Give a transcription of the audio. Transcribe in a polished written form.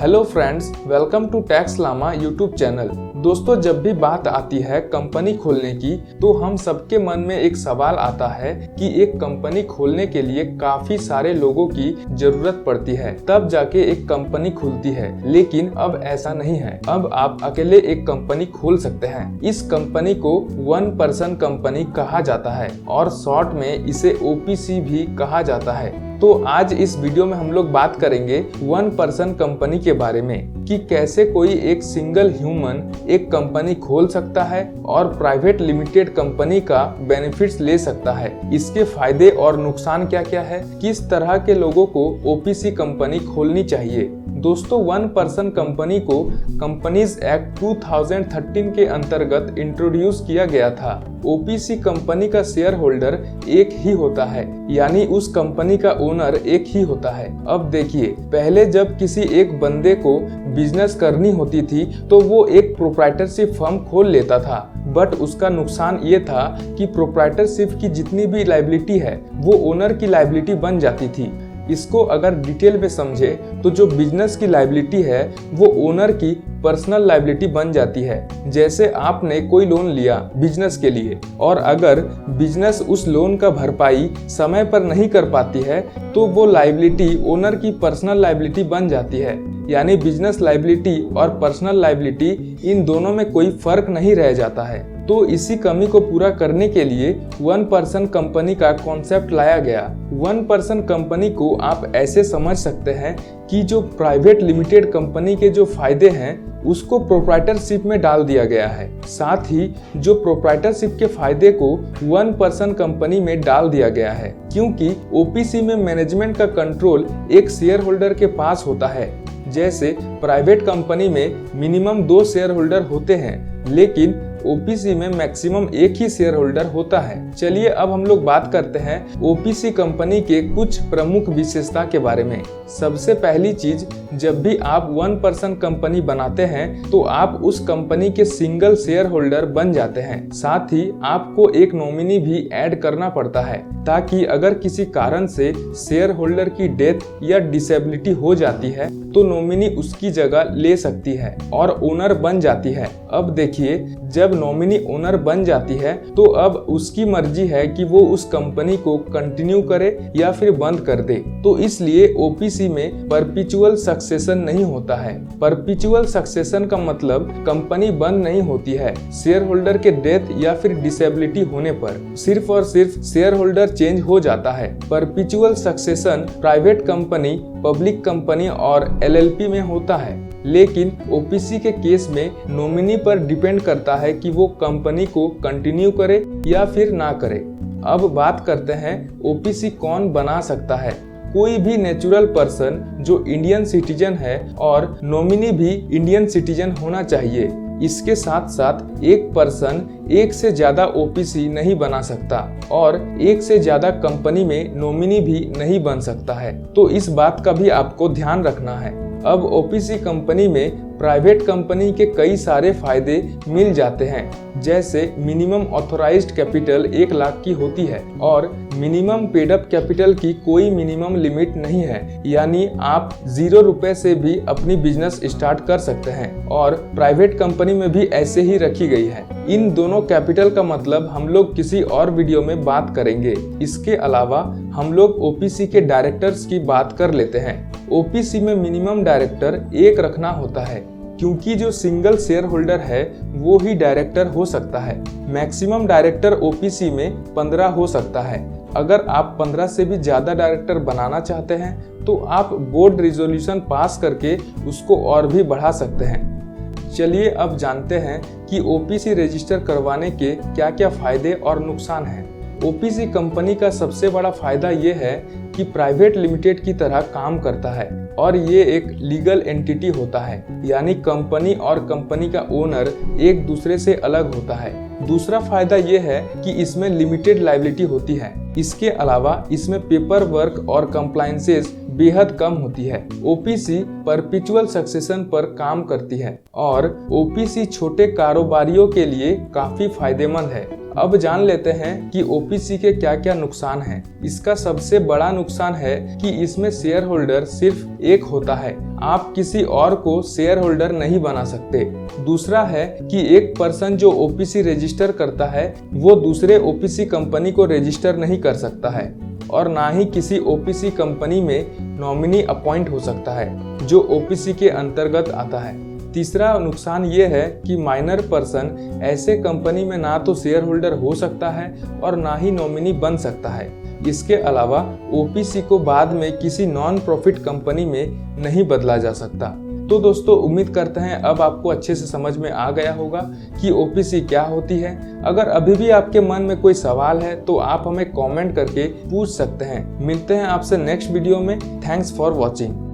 Hello friends, welcome to Tax Lama YouTube channel. दोस्तों, जब भी बात आती है कंपनी खोलने की तो हम सबके मन में एक सवाल आता है कि एक कंपनी खोलने के लिए काफी सारे लोगों की जरूरत पड़ती है, तब जाके एक कंपनी खुलती है। लेकिन अब ऐसा नहीं है। अब आप अकेले एक कंपनी खोल सकते हैं। इस कंपनी को वन पर्सन कंपनी कहा जाता है और शॉर्ट में इसे ओपीसी भी कहा जाता है। तो आज इस वीडियो में हम लोग बात करेंगे वन पर्सन कंपनी के बारे में कि कैसे कोई एक सिंगल ह्यूमन एक कंपनी खोल सकता है और प्राइवेट लिमिटेड कंपनी का बेनिफिट्स ले सकता है। इसके फायदे और नुकसान क्या क्या है, किस तरह के लोगों को ओपीसी कंपनी खोलनी चाहिए। दोस्तों, वन पर्सन कंपनी को कंपनीज एक्ट 2013 के अंतर्गत इंट्रोड्यूस किया गया था। ओपीसी कंपनी का शेयर होल्डर एक ही होता है, यानी उस कंपनी का ओनर एक ही होता है। अब देखिए, पहले जब किसी एक बंदे को बिजनेस करनी होती थी तो वो एक प्रोप्राइटरशिप फर्म खोल लेता था, बट उसका नुकसान ये था कि प्रोप्राइटरशिप की जितनी भी लायबिलिटी है वो ओनर की लायबिलिटी बन जाती थी। इसको अगर डिटेल में समझे तो जो बिजनेस की लायबिलिटी है वो ओनर की पर्सनल लायबिलिटी बन जाती है। जैसे आपने कोई लोन लिया बिजनेस के लिए और अगर बिजनेस उस लोन का भरपाई समय पर नहीं कर पाती है तो वो लायबिलिटी ओनर की पर्सनल लायबिलिटी बन जाती है। यानी बिजनेस लायबिलिटी और पर्सनल लायबिलिटी इन दोनों में कोई फर्क नहीं रह जाता है। तो इसी कमी को पूरा करने के लिए वन पर्सन कंपनी का कॉन्सेप्ट लाया गया। वन पर्सन कंपनी को आप ऐसे समझ सकते हैं कि जो प्राइवेट लिमिटेड कंपनी के जो फायदे हैं उसको प्रोप्राइटरशिप में डाल दिया गया है। साथ ही जो प्रोप्राइटरशिप के फायदे को वन पर्सन कंपनी में डाल दिया गया है, क्योंकि ओपीसी में मैनेजमेंट का कंट्रोल एक शेयर होल्डर के पास होता है। जैसे प्राइवेट कंपनी में मिनिमम 2 शेयर होल्डर होते हैं, लेकिन ओपीसी में मैक्सिमम एक ही शेयर होल्डर होता है। चलिए अब हम लोग बात करते हैं ओपीसी कंपनी के कुछ प्रमुख विशेषता के बारे में। सबसे पहली चीज, जब भी आप वन पर्सन कंपनी बनाते हैं तो आप उस कंपनी के सिंगल शेयर होल्डर बन जाते हैं। साथ ही आपको एक नॉमिनी भी ऐड करना पड़ता है ताकि अगर किसी कारण से शेयर होल्डर की डेथ या डिसेबिलिटी हो जाती है तो नॉमिनी उसकी जगह ले सकती है और ओनर बन जाती है। अब देखिए, जब नॉमिनी ओनर बन जाती है तो अब उसकी मर्जी है कि वो उस कंपनी को कंटिन्यू करे या फिर बंद कर दे। तो इसलिए ओपीसी में परपेचुअल सक्सेशन नहीं होता है। परपेचुअल सक्सेशन का मतलब कंपनी बंद नहीं होती है शेयर होल्डर के डेथ या फिर डिसेबिलिटी होने पर, सिर्फ और सिर्फ शेयर होल्डर चेंज हो जाता है। Perpetual succession private company, public company और एलएलपी में होता है, लेकिन ओपीसी के केस में नॉमिनी पर डिपेंड करता है कि वो कंपनी को कंटिन्यू करे या फिर ना करे। अब बात करते हैं ओपीसी कौन बना सकता है। कोई भी नेचुरल पर्सन जो इंडियन सिटीजन है और नॉमिनी भी इंडियन सिटीजन होना चाहिए। इसके साथ साथ एक पर्सन एक से ज्यादा ओपीसी नहीं बना सकता और एक से ज्यादा कंपनी में नॉमिनी भी नहीं बन सकता है। तो इस बात का भी आपको ध्यान रखना है। अब ओपीसी कंपनी में प्राइवेट कंपनी के कई सारे फायदे मिल जाते हैं। जैसे मिनिमम ऑथोराइज्ड कैपिटल 1 लाख की होती है और मिनिमम पेड अप कैपिटल की कोई मिनिमम लिमिट नहीं है, यानी आप 0 रुपए से भी अपनी बिजनेस स्टार्ट कर सकते हैं और प्राइवेट कंपनी में भी ऐसे ही रखी गई है। इन दोनों कैपिटल का मतलब हम लोग किसी और वीडियो में बात करेंगे। इसके अलावा हम लोग ओपीसी के डायरेक्टर्स की बात कर लेते हैं। ओपीसी में मिनिमम डायरेक्टर 1 रखना होता है, क्योंकि जो सिंगल शेयर होल्डर है वो ही डायरेक्टर हो सकता है। मैक्सिमम डायरेक्टर ओपीसी में 15 हो सकता है। अगर आप 15 से भी ज्यादा डायरेक्टर बनाना चाहते हैं तो आप बोर्ड रिजोल्यूशन पास करके उसको और भी बढ़ा सकते हैं। चलिए अब जानते हैं कि ओपीसी रजिस्टर करवाने के क्या क्या फायदे और नुकसान हैं। ओपीसी कंपनी का सबसे बड़ा फायदा ये है कि प्राइवेट लिमिटेड की तरह काम करता है और ये एक लीगल एंटिटी होता है, यानी कंपनी और कंपनी का ओनर एक दूसरे से अलग होता है। दूसरा फायदा ये है कि इसमें लिमिटेड लायबिलिटी होती है। इसके अलावा इसमें पेपर वर्क और कंप्लायंसेस बेहद कम होती है। ओपीसी परपेचुअल सक्सेशन पर काम करती है और ओपीसी छोटे कारोबारियों के लिए काफी फायदेमंद है। अब जान लेते हैं कि ओपीसी के क्या क्या नुकसान हैं। इसका सबसे बड़ा नुकसान है कि इसमें शेयर होल्डर सिर्फ एक होता है, आप किसी और को शेयर होल्डर नहीं बना सकते। दूसरा है कि एक पर्सन जो ओपीसी रजिस्टर करता है वो दूसरे ओपीसी कंपनी को रजिस्टर नहीं कर सकता है और ना ही किसी ओपीसी कंपनी में नॉमिनी अपॉइंट हो सकता है जो ओपीसी के अंतर्गत आता है। तीसरा नुकसान ये है कि माइनर पर्सन ऐसे कंपनी में ना तो शेयर होल्डर हो सकता है और ना ही नॉमिनी बन सकता है। इसके अलावा ओपीसी को बाद में किसी नॉन प्रॉफिट कंपनी में नहीं बदला जा सकता। तो दोस्तों उम्मीद करते हैं अब आपको अच्छे से समझ में आ गया होगा कि ओपीसी क्या होती है। अगर अभी भी आपके मन में कोई सवाल है तो आप हमें कमेंट करके पूछ सकते हैं। मिलते हैं आपसे नेक्स्ट वीडियो में। Thanks for watching.